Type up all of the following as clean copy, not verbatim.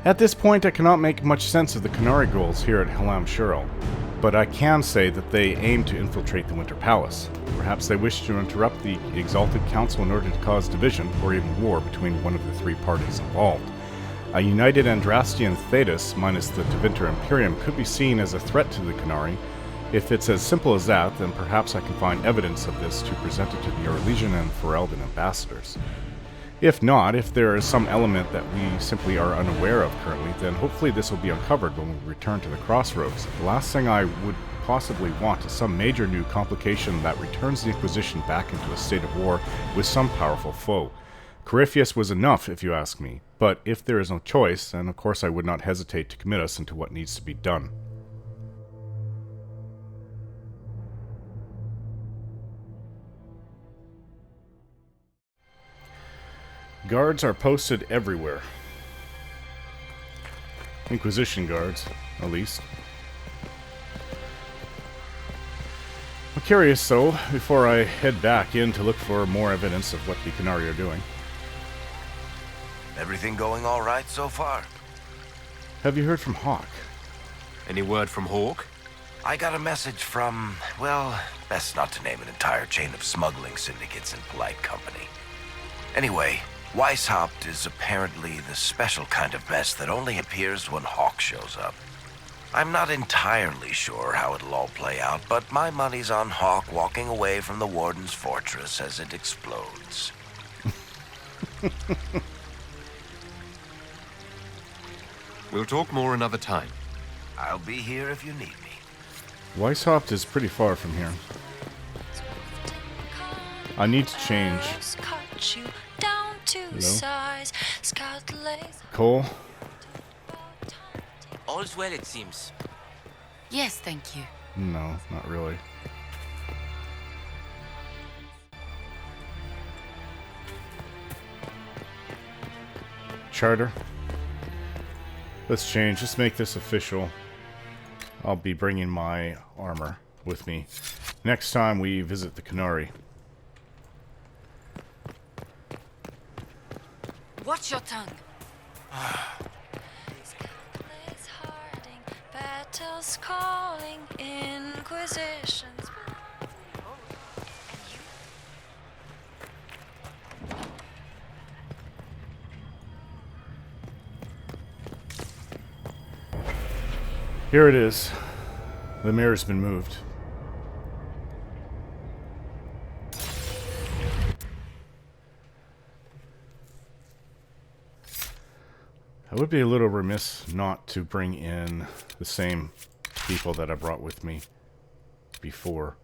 At this point, I cannot make much sense of the Qunari goals here at Halam Shurel, but I can say that they aim to infiltrate the Winter Palace. Perhaps they wish to interrupt the Exalted Council in order to cause division, or even war, between one of the three parties involved. A united Andrastian Thetis, minus the Tevinter Imperium, could be seen as a threat to the Qunari. If it's as simple as that, then perhaps I can find evidence of this to present it to the Orlesian and Ferelden ambassadors. If not, if there is some element that we simply are unaware of currently, then hopefully this will be uncovered when we return to the crossroads. The last thing I would possibly want is some major new complication that returns the Inquisition back into a state of war with some powerful foe. Corypheus was enough, if you ask me, but if there is no choice, then of course I would not hesitate to commit us into what needs to be done. Guards are posted everywhere. Inquisition guards, at least. I'm curious, though, before I head back in to look for more evidence of what the Qunari are doing. Everything going all right so far? Have you heard from Hawk? Any word from Hawk? I got a message from, well, best not to name an entire chain of smuggling syndicates in polite company. Anyway, Weishaupt is apparently the special kind of mess that only appears when Hawk shows up. I'm not entirely sure how it'll all play out, but my money's on Hawk walking away from the Warden's fortress as it explodes. We'll talk more another time. I'll be here if you need me. Weishaupt is pretty far from here. I need to change. Hello? Cole? All's well, it seems. Yes, thank you. No, not really. Charter? Let's change. Let's make this official. I'll be bringing my armor with me next time we visit the Qunari. Watch your tongue. Battles calling, inquisitions. Here it is. The mirror's been moved. I would be a little remiss not to bring in the same people that I brought with me before.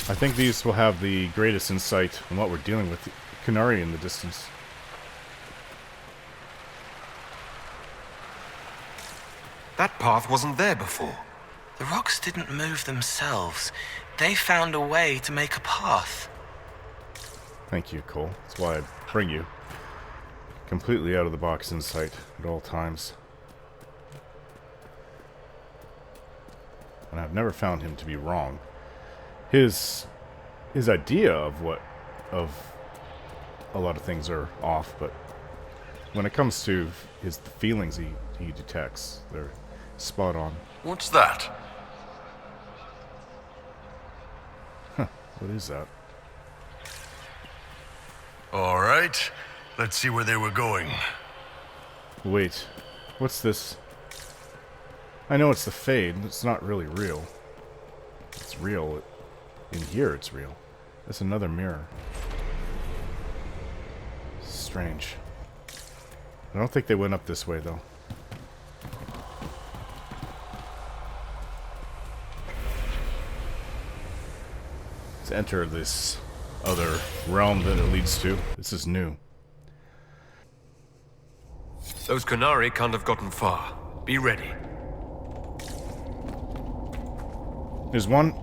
I think these will have the greatest insight on what we're dealing with. Qunari in the distance. That path wasn't there before. The rocks didn't move themselves. They found a way to make a path. Thank you, Cole. That's why I bring you. Completely out of the box insight at all times. And I've never found him to be wrong. His idea of a lot of things are off, but when it comes to the feelings he detects, they're spot on. What's that? Huh, what is that? All right, let's see where they were going. Wait, what's this? I know it's the Fade, but it's not really real. It's real. In here, it's real. That's another mirror. Strange. I don't think they went up this way, though. Let's enter this other realm that it leads to. This is new. Those Qunari can't have gotten far. Be ready. There's one.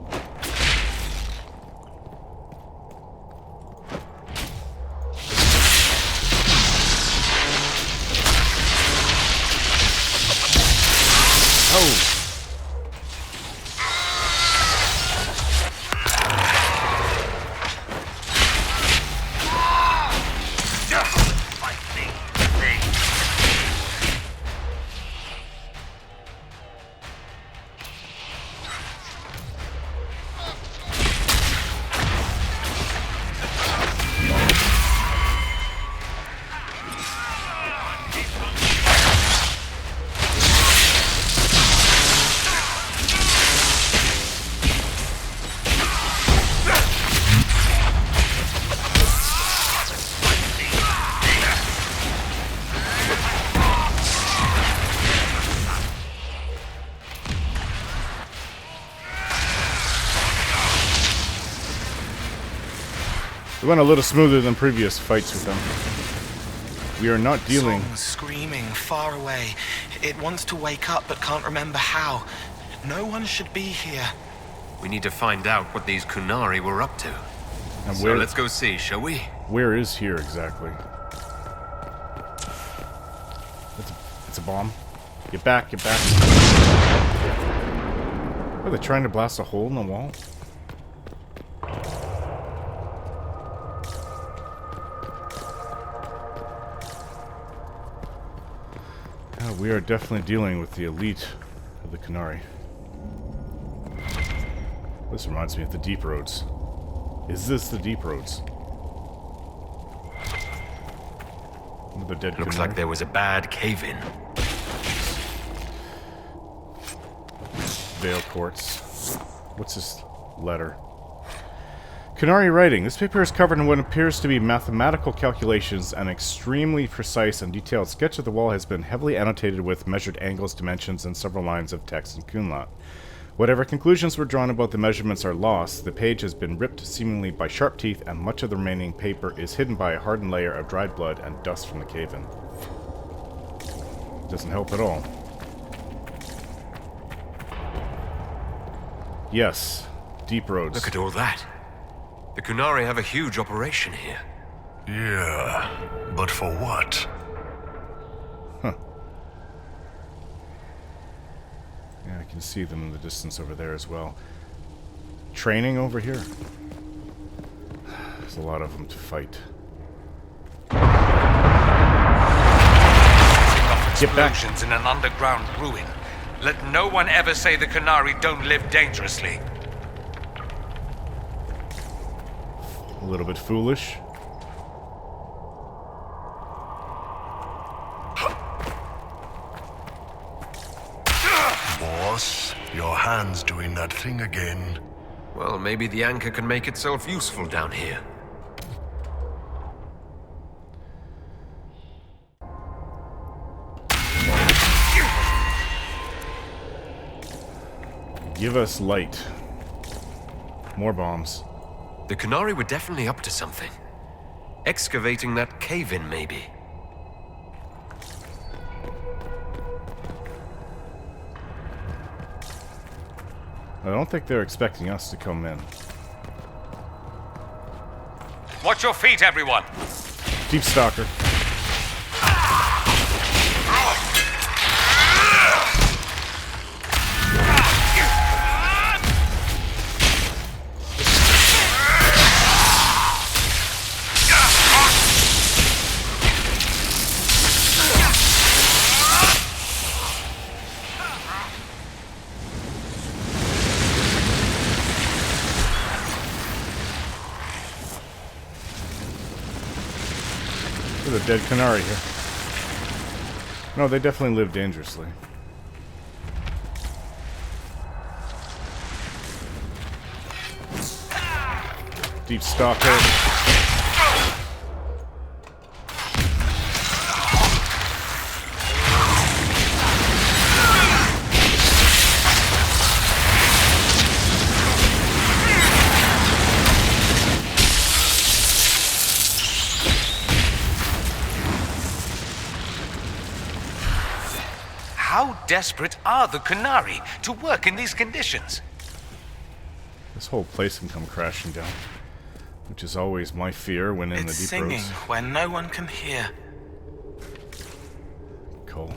Oh! It went a little smoother than previous fights with them. We are not dealing... Songs screaming far away. It wants to wake up but can't remember how. No one should be here. We need to find out what these Qunari were up to. And So let's go see, shall we? Where is here exactly? It's a bomb. Get back, get back. Are they trying to blast a hole in the wall? We are definitely dealing with the elite of the Qunari. This reminds me of the Deep Roads. Is this the Deep Roads? Another dead Looks Qunari. like there was a bad cave-in. Veil Quartz. What's this letter? Qunari writing. This paper is covered in what appears to be mathematical calculations. An extremely precise and detailed sketch of the wall has been heavily annotated with measured angles, dimensions, and several lines of text in Qunla. Whatever conclusions were drawn about the measurements are lost. The page has been ripped seemingly by sharp teeth, and much of the remaining paper is hidden by a hardened layer of dried blood and dust from the cave-in. Doesn't help at all. Yes, Deep Roads. Look at all that. The Qunari have a huge operation here. Yeah, but for what? Yeah, I can see them in the distance over there as well. Training over here. There's a lot of them to fight. Get back. Explosions in an underground ruin. Let no one ever say the Qunari don't live dangerously. A little bit foolish. Boss, your hand's doing that thing again. Well, maybe the anchor can make itself useful down here. Give us light. More bombs. The Qunari were definitely up to something. Excavating that cave-in, maybe. I don't think they're expecting us to come in. Watch your feet, everyone! Deep Stalker. There's a dead Qunari here. No, they definitely live dangerously. Deep Stalker. How desperate are the Qunari to work in these conditions? This whole place can come crashing down, which is always my fear when in It's the Deep singing Roads. where no one can hear. Cool.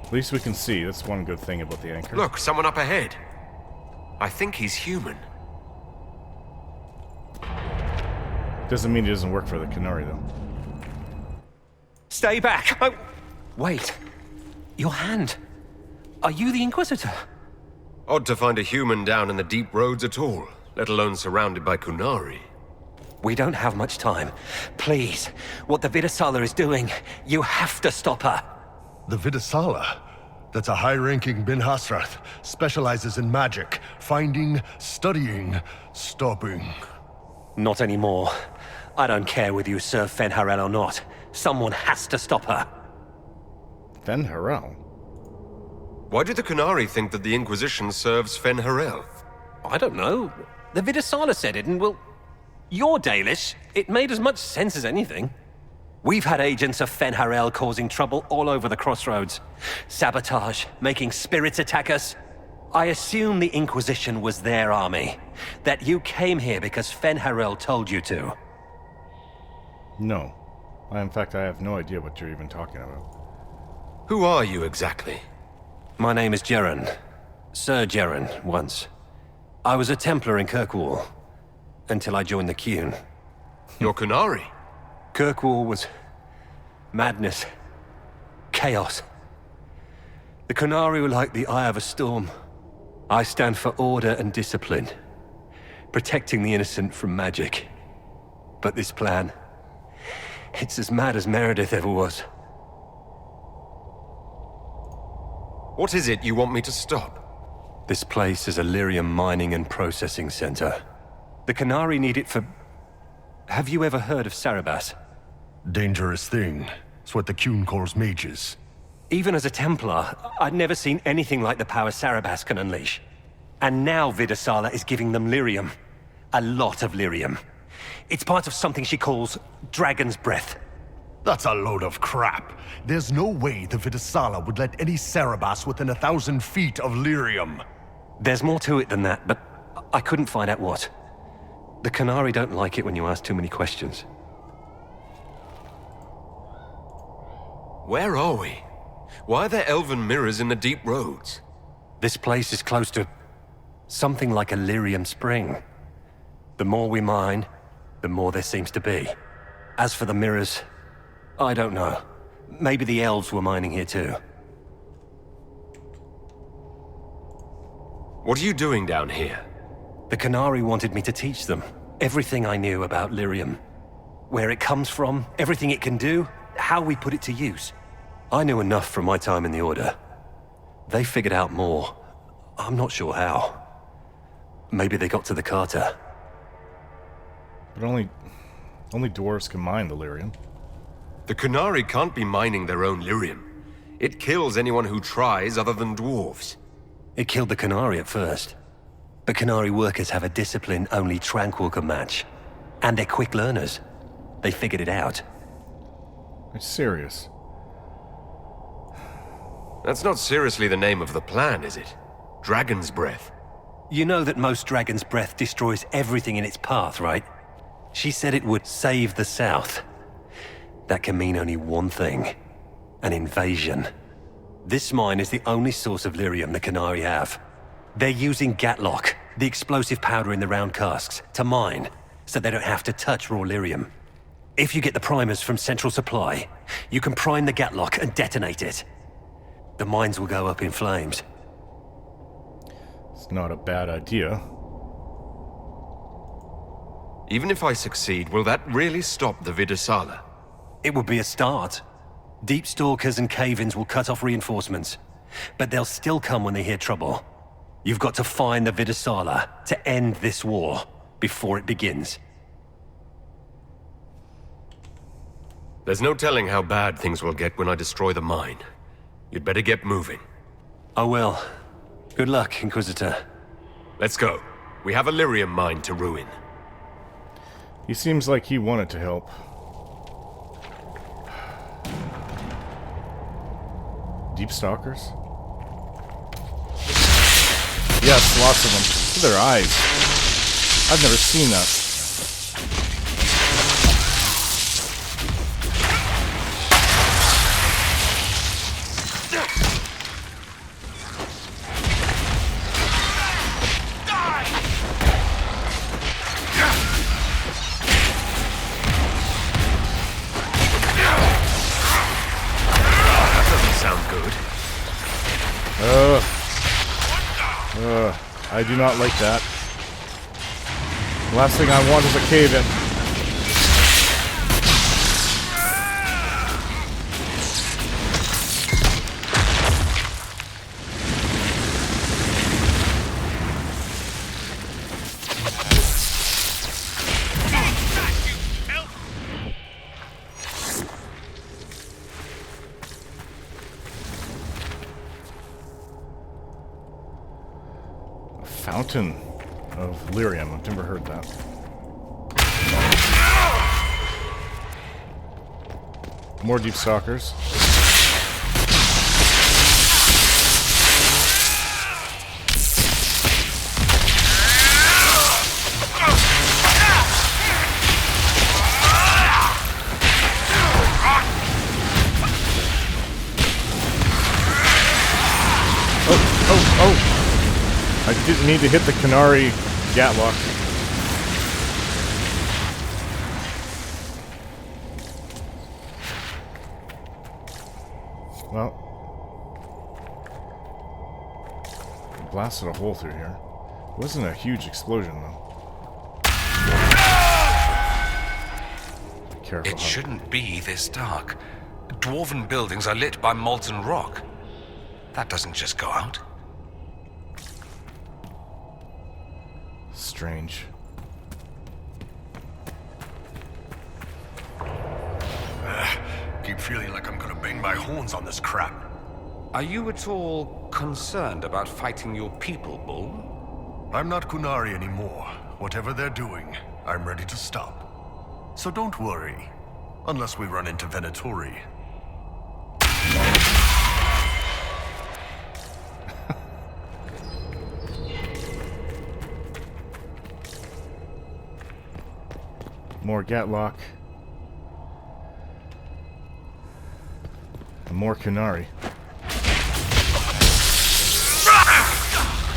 At least we can see. That's one good thing about the anchor. Look, someone up ahead. I think he's human. Doesn't mean it doesn't work for the Qunari, though. Stay back! Oh, wait. Your hand. Are you the Inquisitor? Odd to find a human down in the Deep Roads at all, let alone surrounded by Qunari. We don't have much time. Please, what the Vidasala is doing, you have to stop her. The Vidasala? That's a high-ranking Bin Hasrath. Specializes in magic. Finding, studying, stopping. Not anymore. I don't care whether you serve Fen'Harel or not. Someone has to stop her. Fen'Harel? Why do the Qunari think that the Inquisition serves Fen'Harel? I don't know. The Vidasala said it, and well, you're Dalish. It made as much sense as anything. We've had agents of Fen'Harel causing trouble all over the crossroads. Sabotage, making spirits attack us. I assume the Inquisition was their army. That you came here because Fen'Harel told you to. No. In fact, I have no idea what you're even talking about. Who are you exactly? My name is Jeren. Sir Jeren, once. I was a Templar in Kirkwall, until I joined the Qun. You're Qunari? Kirkwall was madness, chaos. The Qunari were like the eye of a storm. I stand for order and discipline, protecting the innocent from magic. But this plan, it's as mad as Meredith ever was. What is it you want me to stop? This place is a lyrium mining and processing center. The Qunari need it for... Have you ever heard of Sarabas? Dangerous thing. It's what the Qun calls mages. Even as a Templar, I'd never seen anything like the power Sarabas can unleash. And now Vidasala is giving them lyrium. A lot of lyrium. It's part of something she calls Dragon's Breath. That's a load of crap. There's no way the Vidasala would let any Sarabas within 1,000 feet of lyrium. There's more to it than that, but I couldn't find out what. The Qunari don't like it when you ask too many questions. Where are we? Why are there elven mirrors in the deep roads? This place is close to something like a lyrium spring. The more we mine, the more there seems to be. As for the mirrors, I don't know. Maybe the elves were mining here too. What are you doing down here? The Qunari wanted me to teach them everything I knew about lyrium. Where it comes from, everything it can do, how we put it to use. I knew enough from my time in the Order. They figured out more. I'm not sure how. Maybe they got to the Carter. But only dwarves can mine the lyrium. The Qunari can't be mining their own lyrium. It kills anyone who tries other than dwarves. It killed the Qunari at first. But Qunari workers have a discipline only Tranquil can match. And they're quick learners. They figured it out. It's serious. That's not seriously the name of the plan, is it? Dragon's Breath. You know that most Dragon's Breath destroys everything in its path, right? She said it would save the South. That can mean only one thing. An invasion. This mine is the only source of lyrium the Qunari have. They're using Gatlock, the explosive powder in the round casks, to mine, so they don't have to touch raw lyrium. If you get the primers from Central Supply, you can prime the Gatlock and detonate it. The mines will go up in flames. It's not a bad idea. Even if I succeed, will that really stop the Vidasala? It would be a start. Deep Stalkers and Cave-ins will cut off reinforcements, but they'll still come when they hear trouble. You've got to find the Vidasala to end this war before it begins. There's no telling how bad things will get when I destroy the mine. You'd better get moving. I will. Good luck, Inquisitor. Let's go. We have a lyrium mine to ruin. He seems like he wanted to help. Deep Stalkers? Yes, lots of them. Look at their eyes. I've never seen that. I do not like that. Last thing I want is a cave-in. Mountain of Lyrium. I've never heard that. More deep stalkers. Oh! I didn't need to hit the Qunari Gatlock. Well, blasted a hole through here. It wasn't a huge explosion, though. Careful. It shouldn't be this dark. Dwarven buildings are lit by molten rock. That doesn't just go out. Strange. Keep feeling like I'm gonna bang my horns on this crap. Are you at all concerned about fighting your people, Bull? I'm not Qunari anymore. Whatever they're doing, I'm ready to stop. So don't worry. Unless we run into Venatori. More Gatlock. And more Qunari.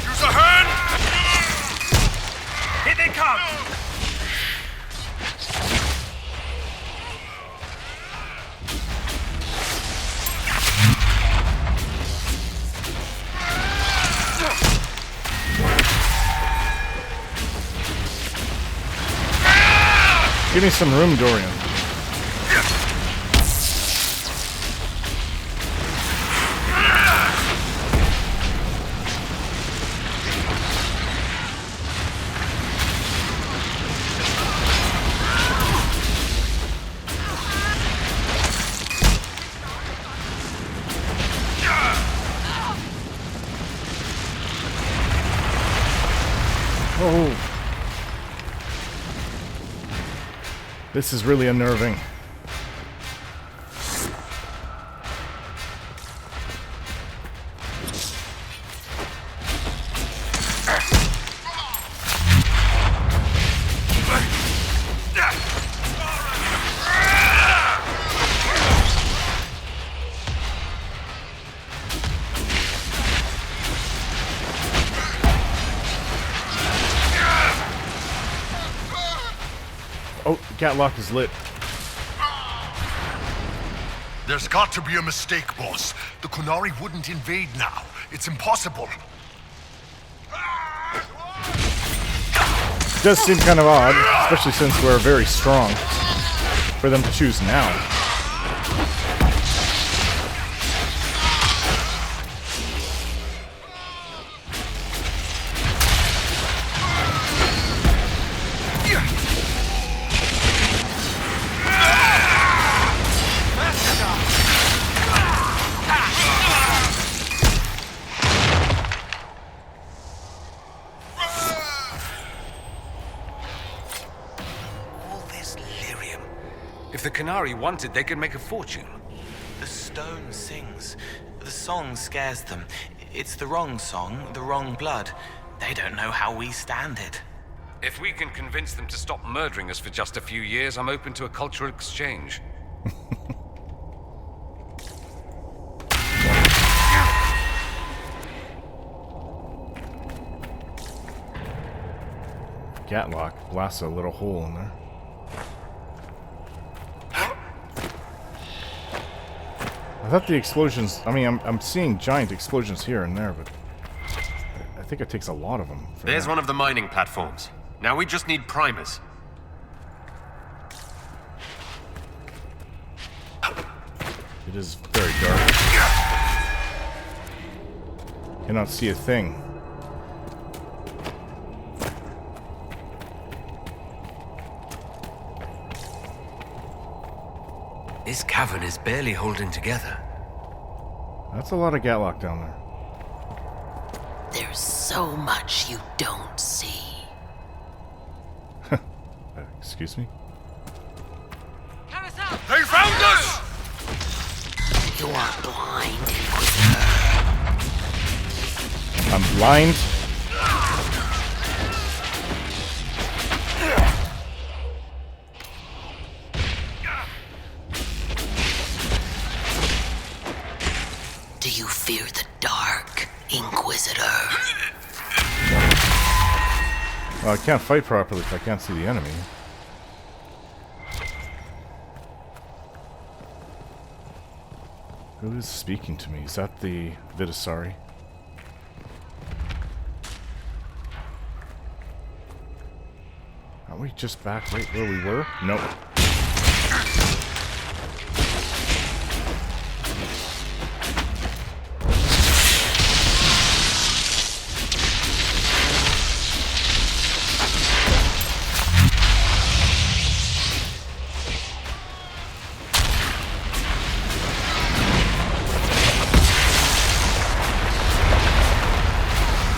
Use a hand! Here they come! Give me some room, Dorian. Oh. This is really unnerving. Oh, Gatlock is lit. There's got to be a mistake, boss. The Qunari wouldn't invade now. It's impossible. It does seem kind of odd, especially since we're very strong, for them to choose now. If the Qunari wanted, they could make a fortune. The stone sings. The song scares them. It's the wrong song, the wrong blood. They don't know how we stand it. If we can convince them to stop murdering us for just a few years, I'm open to a cultural exchange. Gatlock blasts a little hole in there. I thought the explosions... I mean, I'm seeing giant explosions here and there, but... I think it takes a lot of them. There's one of the mining platforms. Now we just need primers. It is very dark. Cannot see a thing. This cavern is barely holding together. That's a lot of Gatlock down there. There There's so much you don't see. Excuse me? They found us! You are blind, Inquisitor. I'm blind. Do you fear the dark, Inquisitor? Well, I can't fight properly if I can't see the enemy. Who is speaking to me? Is that the Vitasari? Aren't we just back right where we were? Nope.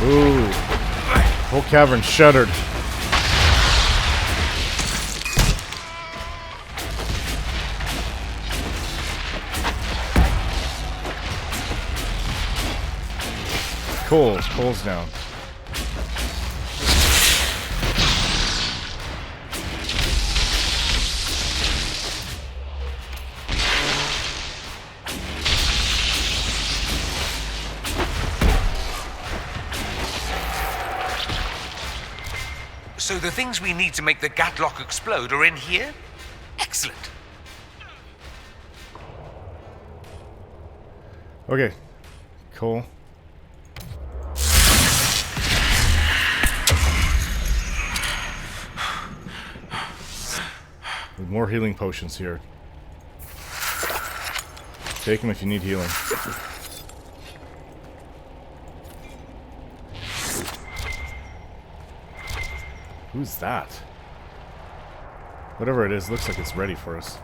Ooh. Whole cavern shuddered. Coal's down. So the things we need to make the Gatlock explode are in here? Excellent. Okay. Cool. With more healing potions here. Take them if you need healing. Who's that? Whatever it is, looks like it's ready for us.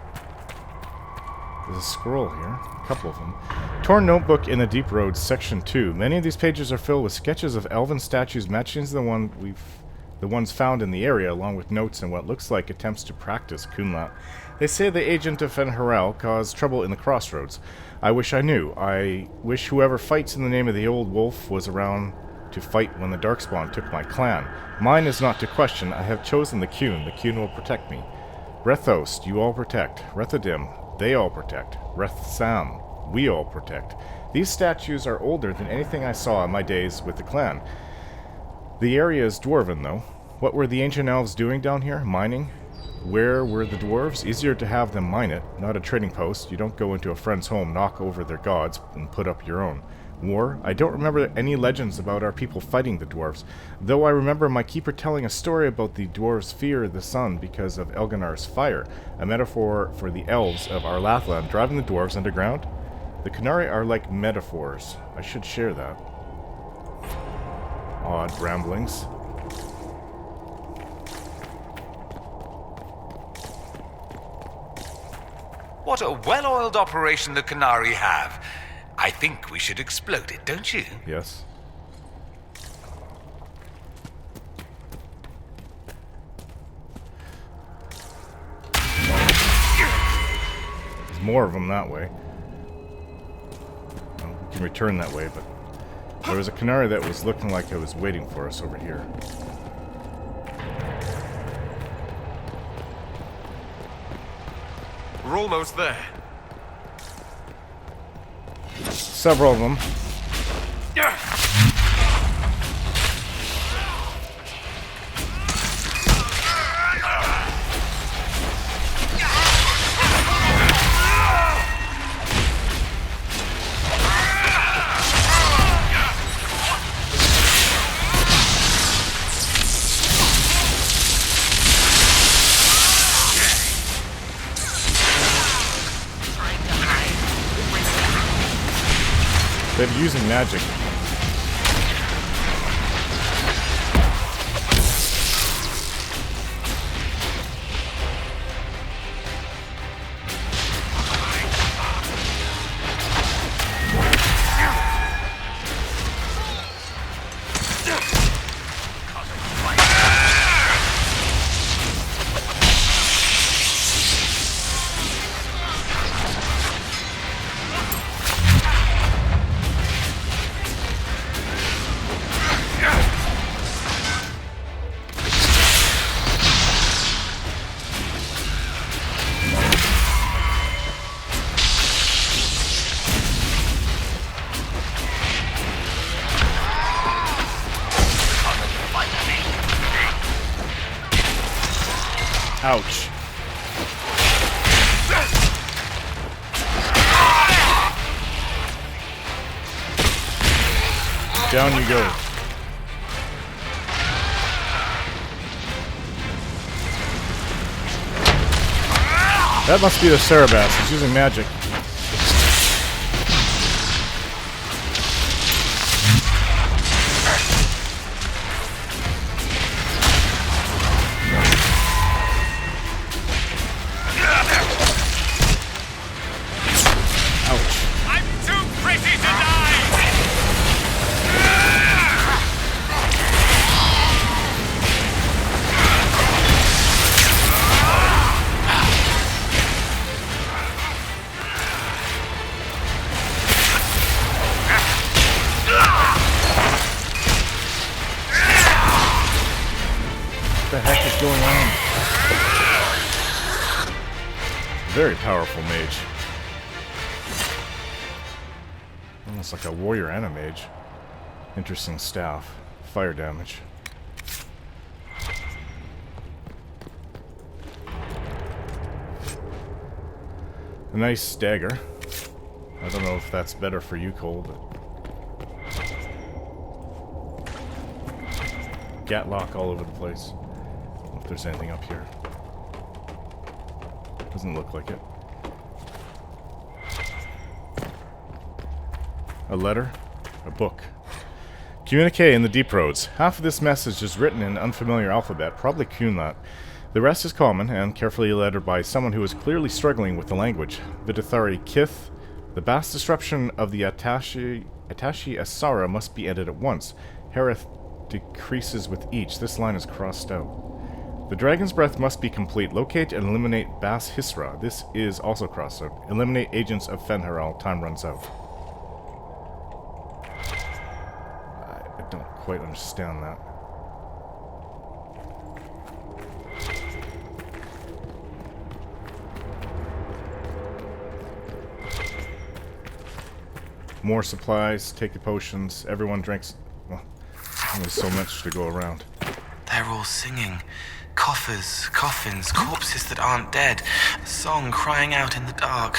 There's a scroll here. A couple of them. Torn Notebook in the Deep Roads, Section 2. Many of these pages are filled with sketches of elven statues matching the ones found in the area, along with notes and what looks like attempts to practice Kunlat. They say the agent of Fenharel caused trouble in the crossroads. I wish I knew. I wish whoever fights in the name of the old wolf was around to fight when the Darkspawn took my clan. Mine is not to question. I have chosen the Qun. The Qun will protect me. Rethost, you all protect. Rethadim, they all protect. Rethsam, we all protect. These statues are older than anything I saw in my days with the clan. The area is dwarven, though. What were the ancient elves doing down here? Mining? Where were the dwarves? Easier to have them mine it, not a trading post. You don't go into a friend's home, knock over their gods, and put up your own. War? I don't remember any legends about our people fighting the dwarves, though I remember my keeper telling a story about the dwarves' fear of the sun because of Elganar's fire, a metaphor for the elves of Arlathland driving the dwarves underground. The Qunari are like metaphors. I should share that. Odd ramblings. What a well-oiled operation the Qunari have. I think we should explode it, don't you? Yes. There's more of them that way. Well, we can return that way, but there was a Qunari that was looking like it was waiting for us over here. We're almost there. Several of them. They're using magic. Ouch. Down you go. That must be the Cerebas. He's using magic. What the heck is going on? Very powerful mage. Almost like a warrior and a mage. Interesting staff. Fire damage. A nice dagger. I don't know if that's better for you, Cole, but... Gatlock all over the place. I don't know if there's anything up here. Doesn't look like it. A letter? A book. Communique in the Deep Roads. Half of this message is written in unfamiliar alphabet, probably Qunari. The rest is common and carefully lettered by someone who is clearly struggling with the language. Vidithari Kith. The vast disruption of the Atashi Asara must be ended at once. Harith decreases with each. This line is crossed out. The Dragon's Breath must be complete. Locate and eliminate Bas Hisra. This is also crossed out. Eliminate agents of Fenharal. Time runs out. I don't quite understand that. More supplies, take the potions, everyone drinks. Well, only so much to go around. They're all singing. Coffers, coffins, corpses that aren't dead. A song crying out in the dark.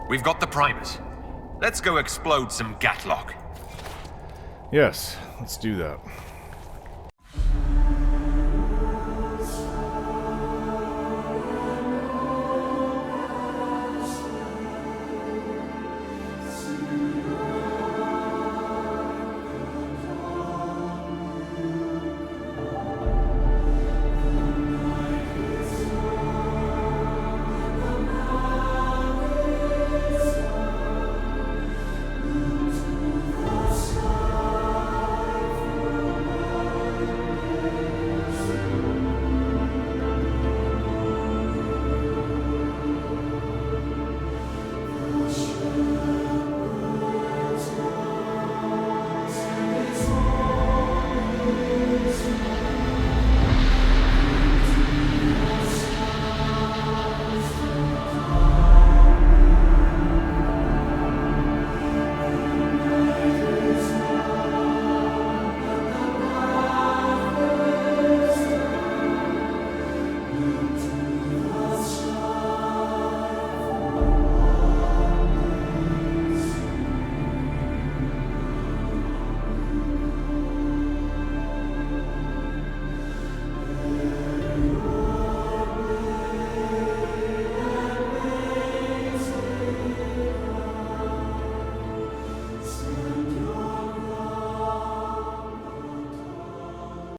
We've got the Primus. Let's go explode some Gatlock. Yes, let's do that.